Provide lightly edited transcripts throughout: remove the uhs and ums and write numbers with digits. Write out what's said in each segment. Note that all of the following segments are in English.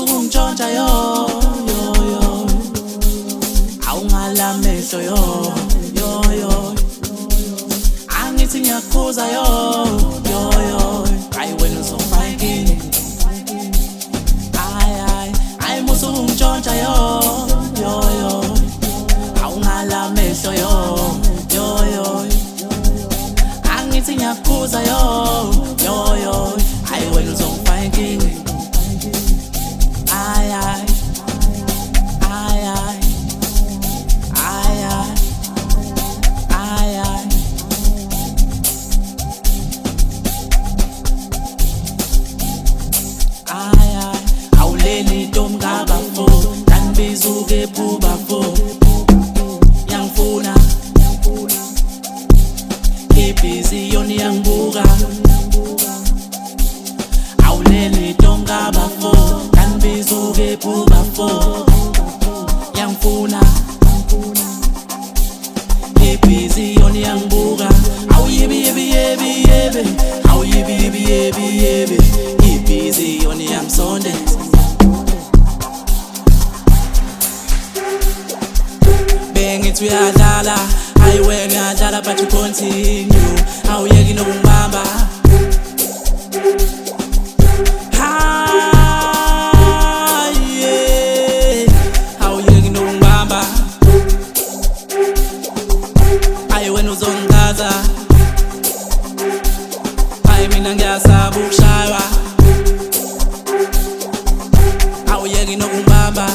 ungitshontsha yo awungalamehlo yo angithi ngiyakhuza yo ayi wena uzongifakini ayi musu ungitshontsha yo awungalamehlo yo angithi ngiyakhuza yo ayi wena uzongifakini awuleli tomkaba fo kanbizuke phuba fo yangifuna ibhizi yoni yangibuka awuleli tomkaba fo kanbizuke phuba fo yangifuna ibhizi yoni yangibuka awuyibi ibhizi yoni yangisondeza bengithi uyadlala hayi wena uyadlala but you continue awuyeki nokungibamba awuyeki nokungibamba hayi wena uzongichaza hayi mina ngiyasaba ukushaywa awuyeki nokungibamba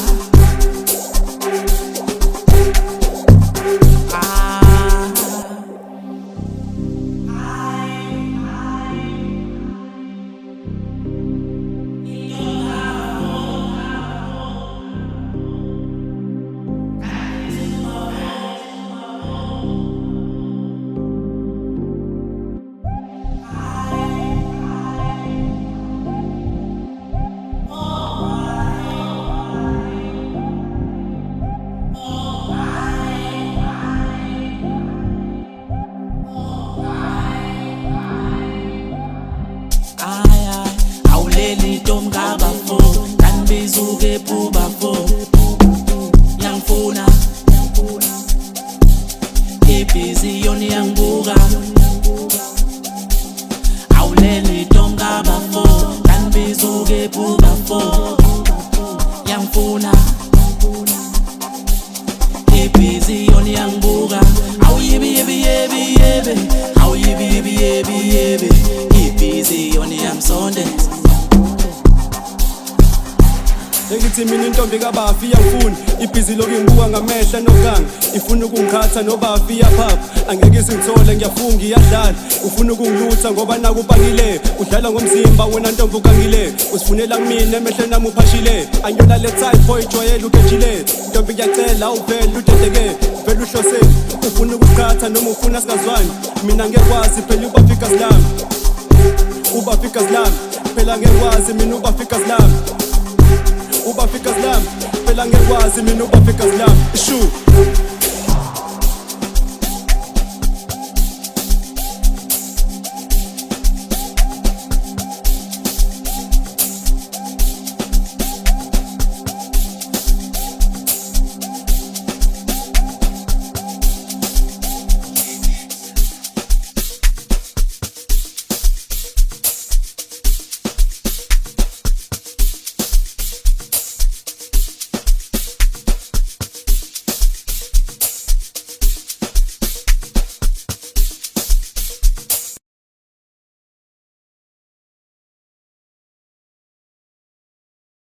awuleli tomkaba fo kanbizuke phuba fo yangifuna ibhizi yoni yangibuka awuleli tomkaba fo kanbizuke phuba fo yangifuna ibhizi yoni yangibuka awuyibi ibhizi yoni yangisondeza Ngithi mina intombi kabafi iyangifuna ibhizi lokungibuka ngamehla nokanga ifuna ukungikhatha nobafi iyaphapha angeke isingithole ngiyafunga iyadlala ufuna ukungilutha ngoba nakupakile udlala ngomzimba wena ntombi ukangile usifunela kumina emehlweni nami uphashile anyona le type ijwayele ukejile ntombi ngiyacela uvele udedeke vele uhloseni ufuna ukukhatha noma ufuna sikazwani mina ngekwazi phela ubafika silami phela ngekwazi mina ubafika silami ubafika silami phela ngekwazi mina ubafika silami shu